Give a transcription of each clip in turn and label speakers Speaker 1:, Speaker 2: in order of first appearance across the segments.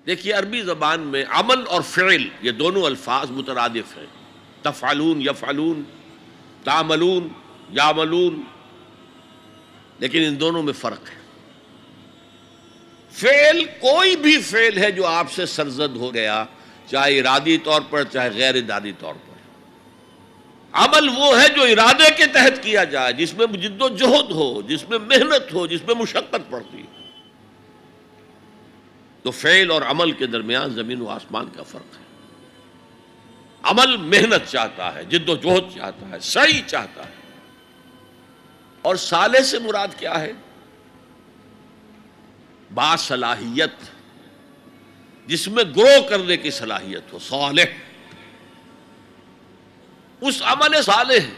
Speaker 1: دیکھیے عربی زبان میں عمل اور فعل یہ دونوں الفاظ مترادف ہیں، تفعلون یفعلون، تعملون یعملون، لیکن ان دونوں میں فرق ہے۔ فعل کوئی بھی فعل ہے جو آپ سے سرزد ہو گیا، چاہے ارادی طور پر چاہے غیر ارادی طور پر۔ عمل وہ ہے جو ارادے کے تحت کیا جائے، جس میں جد و جہد ہو، جس میں محنت ہو، جس میں مشقت پڑتی ہے۔ تو فعل اور عمل کے درمیان زمین و آسمان کا فرق ہے۔ عمل محنت چاہتا ہے، جد و جہد چاہتا ہے، سعی چاہتا ہے، اور صالح سے مراد کیا ہے؟ باصلاحیت، جس میں گرو کرنے کی صلاحیت ہو، صالح۔ اس عمل صالح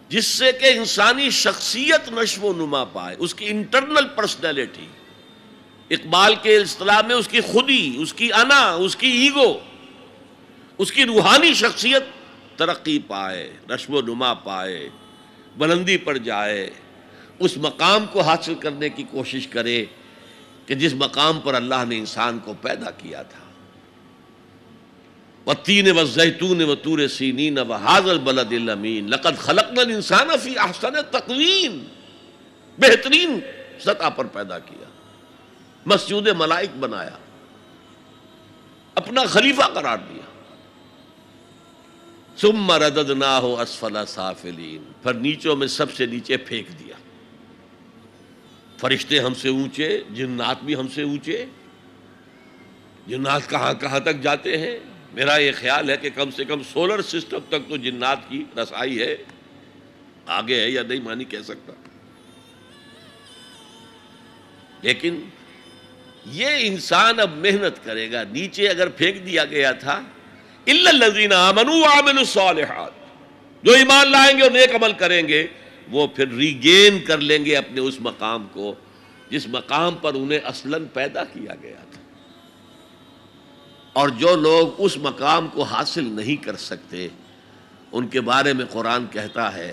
Speaker 1: جس سے کہ انسانی شخصیت نشو و نما پائے، اس کی انٹرنل پرسنالٹی، اقبال کے اصطلاح میں اس کی خودی، اس کی انا، اس کی ایگو، اس کی روحانی شخصیت ترقی پائے، نشو و نما پائے، بلندی پر جائے، اس مقام کو حاصل کرنے کی کوشش کرے کہ جس مقام پر اللہ نے انسان کو پیدا کیا تھا۔ والتین والزیتون وطور سینین وہذا البلد الامین لقد خلقنا الانسان فی احسن تقویم، بہترین سطح پر پیدا کیا، مسجود ملائک بنایا، اپنا خلیفہ قرار دیا۔ ثم رددناہ اسفل سافلین، پھر نیچوں میں سب سے نیچے پھینک دیا۔ فرشتے ہم سے اونچے، جنات بھی ہم سے اونچے۔ جنات کہاں کہاں تک جاتے ہیں؟ میرا یہ خیال ہے کہ کم سے کم سولر سسٹم تک تو جنات کی رسائی ہے، آگے ہے یا نہیں مانی کہہ سکتا۔ لیکن یہ انسان اب محنت کرے گا، نیچے اگر پھینک دیا گیا تھا الا الذین آمنوا وعملوا الصالحات، جو ایمان لائیں گے اور نیک عمل کریں گے وہ پھر ریگین کر لیں گے اپنے اس مقام کو جس مقام پر انہیں اصلاً پیدا کیا گیا تھا۔ اور جو لوگ اس مقام کو حاصل نہیں کر سکتے ان کے بارے میں قرآن کہتا ہے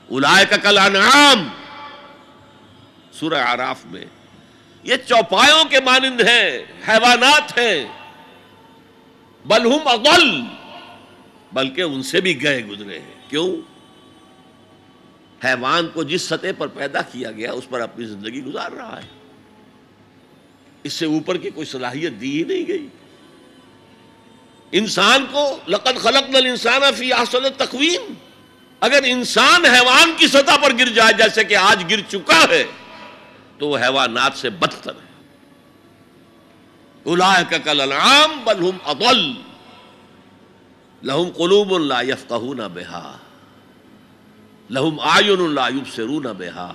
Speaker 1: اولئک کالانعام، سورہ اعراف میں، یہ چوپایوں کے مانند ہیں، حیوانات ہیں، بل ہم اضل، بلکہ ان سے بھی گئے گزرے ہیں۔ کیوں؟ حیوان کو جس سطح پر پیدا کیا گیا اس پر اپنی زندگی گزار رہا ہے، اس سے اوپر کی کوئی صلاحیت دی ہی نہیں گئی۔ انسان کو لقد خلقنا الانسان فی احسن تقویم، اگر انسان حیوان کی سطح پر گر جائے جیسے کہ آج گر چکا ہے تو وہ حیوانات سے بدتر ہے۔ اولئک کالانعام بل ہم اضل لہم قلوب لا یفقہون بہا لہم اعین لا یبصرون بہا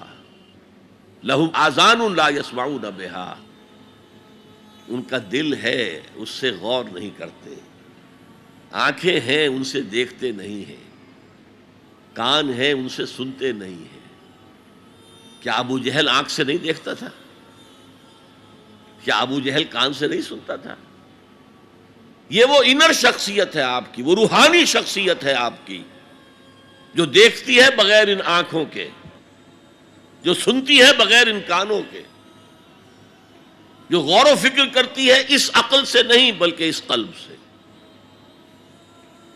Speaker 1: لہم آذان لا یسمعون بہا، ان کا دل ہے اس سے غور نہیں کرتے، آنکھیں ہیں ان سے دیکھتے نہیں ہیں، کان ہیں ان سے سنتے نہیں ہیں۔ کیا ابو جہل آنکھ سے نہیں دیکھتا تھا؟ کیا ابو جہل کان سے نہیں سنتا تھا؟ یہ وہ انر شخصیت ہے آپ کی، وہ روحانی شخصیت ہے آپ کی، جو دیکھتی ہے بغیر ان آنکھوں کے، جو سنتی ہے بغیر ان کانوں کے، جو غور و فکر کرتی ہے اس عقل سے نہیں بلکہ اس قلب سے۔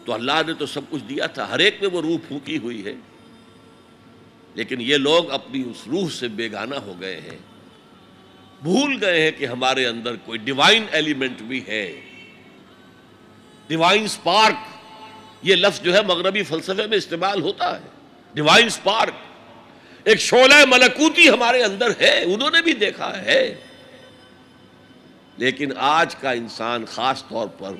Speaker 1: تو اللہ نے تو سب کچھ دیا تھا، ہر ایک میں وہ روح پھونکی ہوئی ہے، لیکن یہ لوگ اپنی اس روح سے بیگانہ ہو گئے ہیں، بھول گئے ہیں کہ ہمارے اندر کوئی ڈیوائن ایلیمنٹ بھی ہے۔ ڈیوائن سپارک، یہ لفظ جو ہے مغربی فلسفے میں استعمال ہوتا ہے، ڈیوائن سپارک، ایک شعلہ ملکوتی ہمارے اندر ہے، انہوں نے بھی دیکھا ہے۔ لیکن آج کا انسان خاص طور پر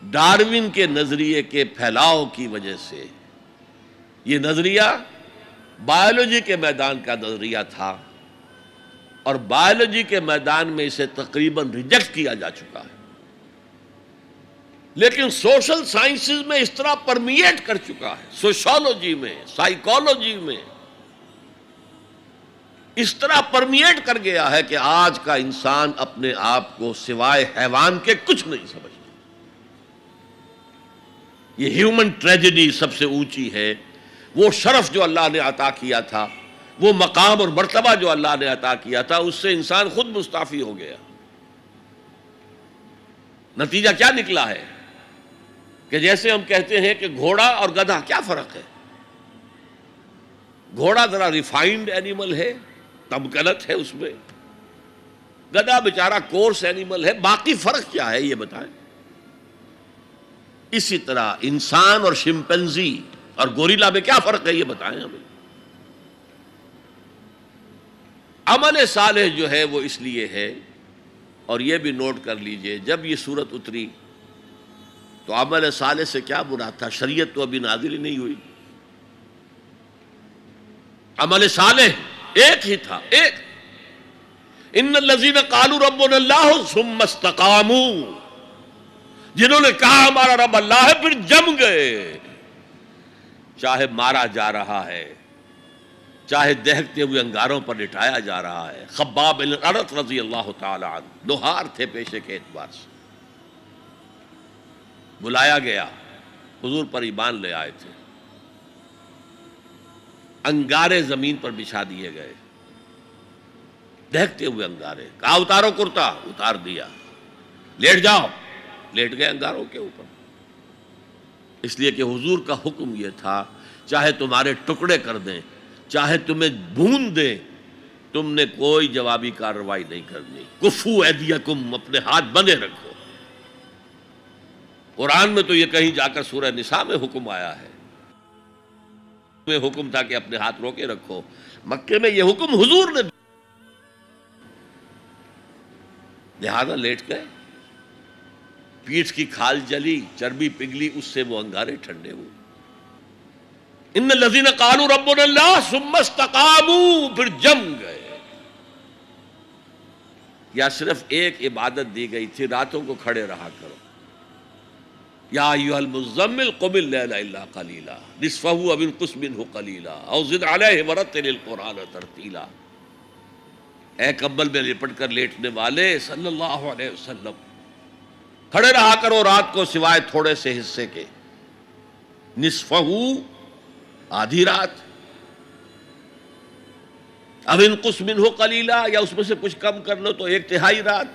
Speaker 1: ڈارون کے نظریے کے پھیلاؤ کی وجہ سے، یہ نظریہ بایولوجی کے میدان کا نظریہ تھا اور بایولوجی کے میدان میں اسے تقریباً ریجیکٹ کیا جا چکا ہے، لیکن سوشل سائنسز میں اس طرح پرمیٹ کر چکا ہے، سوشالوجی میں، سائیکالوجی میں اس طرح پرمیٹ کر گیا ہے کہ آج کا انسان اپنے آپ کو سوائے حیوان کے کچھ نہیں سمجھتا۔ یہ ہیومن ٹریجڈی سب سے اونچی ہے، وہ شرف جو اللہ نے عطا کیا تھا، وہ مقام اور مرتبہ جو اللہ نے عطا کیا تھا، اس سے انسان خود مستعفی ہو گیا۔ نتیجہ کیا نکلا ہے کہ جیسے ہم کہتے ہیں کہ گھوڑا اور گدھا کیا فرق ہے؟ گھوڑا ذرا ریفائنڈ اینیمل ہے، تمکنت ہے اس میں، گدھا بیچارہ کورس اینیمل ہے، باقی فرق کیا ہے یہ بتائیں؟ اسی طرح انسان اور شمپینزی اور گوریلا میں کیا فرق ہے یہ بتائیں ہمیں؟ عمل صالح جو ہے وہ اس لیے ہے، اور یہ بھی نوٹ کر لیجئے، جب یہ سورت اتری تو عمل صالح سے کیا مراد تھا؟ شریعت تو ابھی نازل ہی نہیں ہوئی، عمل صالح ایک ہی تھا، ایک ان الذین قالوا ربنا اللہ ثم استقاموا، جنہوں نے کہا ہمارا رب اللہ ہے پھر جم گئے، چاہے مارا جا رہا ہے، چاہے دہکتے ہوئے انگاروں پر لٹایا جا رہا ہے۔ خباب بن الارت رضی اللہ تعالی عنہ لوہار تھے پیشے کے اعتبار سے، بلایا گیا، حضور پر ایمان لے آئے تھے، انگارے زمین پر بچھا دیے گئے، دہکتے ہوئے انگارے، کہا اتارو کرتا، اتار دیا، لیٹ جاؤ، لیٹ گئے انگاروں کے اوپر، اس لیے کہ حضور کا حکم یہ تھا چاہے تمہارے ٹکڑے کر دیں، چاہے تمہیں بھون دیں، تم نے کوئی جوابی کارروائی نہیں کرنی، کفو ایدیکم، اپنے ہاتھ بندے رکھو۔ قرآن میں تو یہ کہیں جا کر سورہ نساء میں حکم آیا ہے، میں حکم تھا کہ اپنے ہاتھ روکے رکھو، مکے میں یہ حکم حضور نے، لہذا لیٹ گئے، پیٹھ کی کھال جلی، چربی پگھلی، اس سے وہ انگارے ٹھنڈے ہوئے۔ ان الذین قالوا ربنا اللہ ثم استقاموا، پھر جم گئے۔ یا صرف ایک عبادت دی گئی تھی، راتوں کو کھڑے رہا کرو، یا ایھا المزمل قم اللیل الا قلیلا نصفہ او انقص منہ قلیلا او زد علیہ ورتل القرآن ترتیلا۔ اے کمبل میں لپٹ کر لیٹنے والے صلی اللہ علیہ وسلم، کھڑے رہا کرو رات کو سوائے تھوڑے سے حصے کے، نصفہ آدھی رات، اب انقص منہ قلیلا، یا اس میں سے کچھ کم کر لو تو ایک تہائی رات،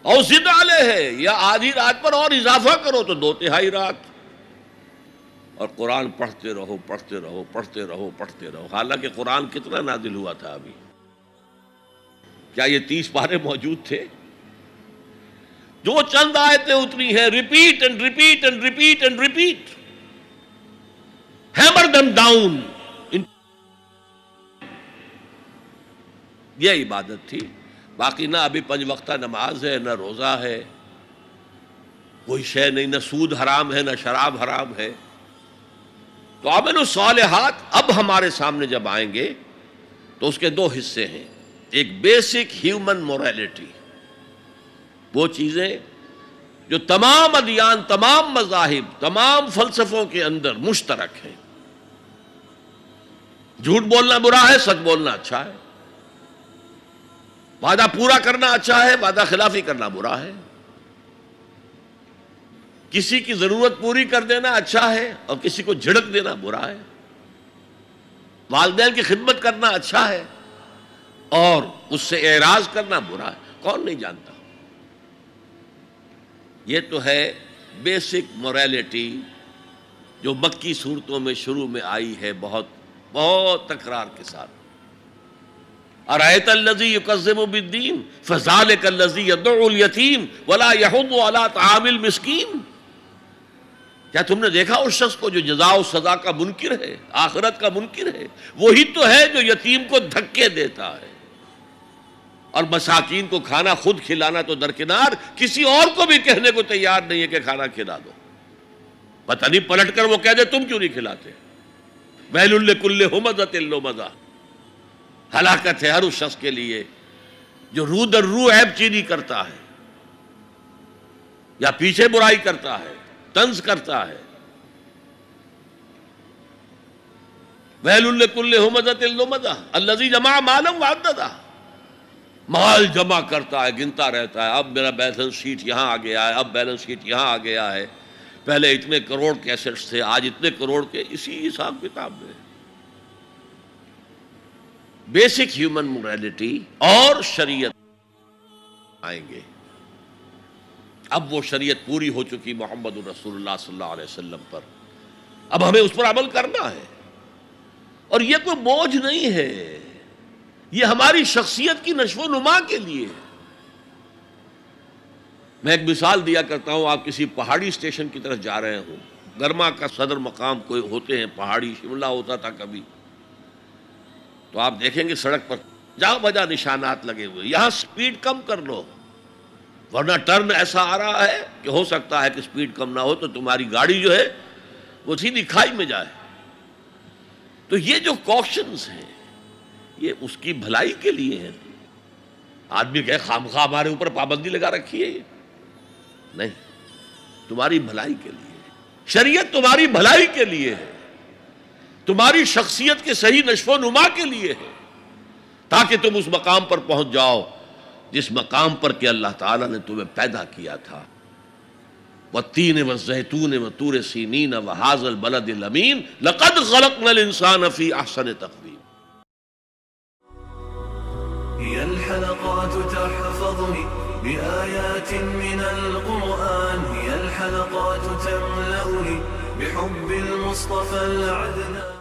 Speaker 1: اور زد علیہ، یا آدھی رات پر اور اضافہ کرو تو دو تہائی رات، اور قرآن پڑھتے رہو پڑھتے رہو پڑھتے رہو پڑھتے رہو۔ حالانکہ قرآن کتنا نازل ہوا تھا ابھی؟ کیا یہ 30 پارے موجود تھے؟ جو چند آیتیں اتری ہیں، repeat and repeat and repeat and repeat, hammer them down, یہ عبادت تھی۔ باقی نہ ابھی 5 وقتہ نماز ہے، نہ روزہ ہے، کوئی شے نہیں، نہ سود حرام ہے، نہ شراب حرام ہے۔ تو عمل الصالحات اب ہمارے سامنے جب آئیں گے تو اس کے 2 حصے ہیں، ایک بیسک ہیومن موریلٹی، وہ چیزیں جو تمام ادیان، تمام مذاہب، تمام فلسفوں کے اندر مشترک ہیں۔ جھوٹ بولنا برا ہے، سچ بولنا اچھا ہے، وعدہ پورا کرنا اچھا ہے، وعدہ خلافی کرنا برا ہے، کسی کی ضرورت پوری کر دینا اچھا ہے اور کسی کو جھڑک دینا برا ہے، والدین کی خدمت کرنا اچھا ہے اور اس سے اعراض کرنا برا ہے، کون نہیں جانتا؟ یہ تو ہے بیسک موریلٹی جو مکی صورتوں میں شروع میں آئی ہے، بہت بہت تکرار کے ساتھ۔ ارأیت الذی یکذب بالدین فذلک الذی یدعو الیتیم ولا یحض علی طعام المسکین۔ کیا تم نے دیکھا اس شخص کو جو جزا و سزا کا منکر ہے، آخرت کا منکر ہے؟ وہی تو ہے جو یتیم کو دھکے دیتا ہے اور مساکین کو کھانا خود کھلانا تو درکنار، کسی اور کو بھی کہنے کو تیار نہیں ہے کہ کھانا کھلا دو۔ پتہ نہیں پلٹ کر وہ کہہ دے تم کیوں نہیں کھلاتے۔ ویل لکل ہمزۃ لمزہ، ہلاکت ہے ہر اس شخص کے لیے جو رو در رو عیب چینی کرتا ہے یا پیچھے برائی کرتا ہے، طنز کرتا ہے۔ ویل لکل ہمزۃ لمزہ الذی جمع مالا وعددہ، مال جمع کرتا ہے، گنتا رہتا ہے، اب میرا بیلنس شیٹ یہاں آ گیا ہے، اب بیلنس شیٹ یہاں آ گیا ہے، پہلے اتنے کروڑ کے ایسٹس تھے، آج اتنے کروڑ کے، اسی حساب کتاب میں۔ بیسک ہیومن موریلٹی اور شریعت آئیں گے، اب وہ شریعت پوری ہو چکی محمد رسول اللہ صلی اللہ علیہ وسلم پر، اب ہمیں اس پر عمل کرنا ہے، اور یہ کوئی بوجھ نہیں ہے، یہ ہماری شخصیت کی نشو و نما کے لیے ہے۔ میں ایک مثال دیا کرتا ہوں، آپ کسی پہاڑی اسٹیشن کی طرف جا رہے ہوں، گرما کا صدر مقام کوئی ہوتے ہیں پہاڑی، شملہ ہوتا تھا کبھی، تو آپ دیکھیں گے سڑک پر جہاں بجا نشانات لگے ہوئے، یہاں سپیڈ کم کر لو، ورنہ ٹرن ایسا آ رہا ہے کہ ہو سکتا ہے کہ سپیڈ کم نہ ہو تو تمہاری گاڑی جو ہے وہ سیدھی کھائی میں جائے۔ تو یہ جو کوشنز ہیں یہ اس کی بھلائی کے لیے ہیں۔ آدمی کہے خامخواہ ہمارے اوپر پابندی لگا رکھی ہے، یہ نہیں، تمہاری بھلائی کے لیے، شریعت تمہاری بھلائی کے لیے ہے، تمہاری شخصیت کے صحیح نشو و نما کے لیے ہے، تاکہ تم اس مقام پر پہنچ جاؤ جس مقام پر کہ اللہ تعالیٰ نے تمہیں پیدا کیا تھا۔ والتین والزیتون وطور سینین وہذا البلد الامین لقد خلقنا الانسان فی احسن تقویم۔
Speaker 2: هي الحلقات تحفظني بآيات من القرآن، هي الحلقات تملأني بحب المصطفى العدنان۔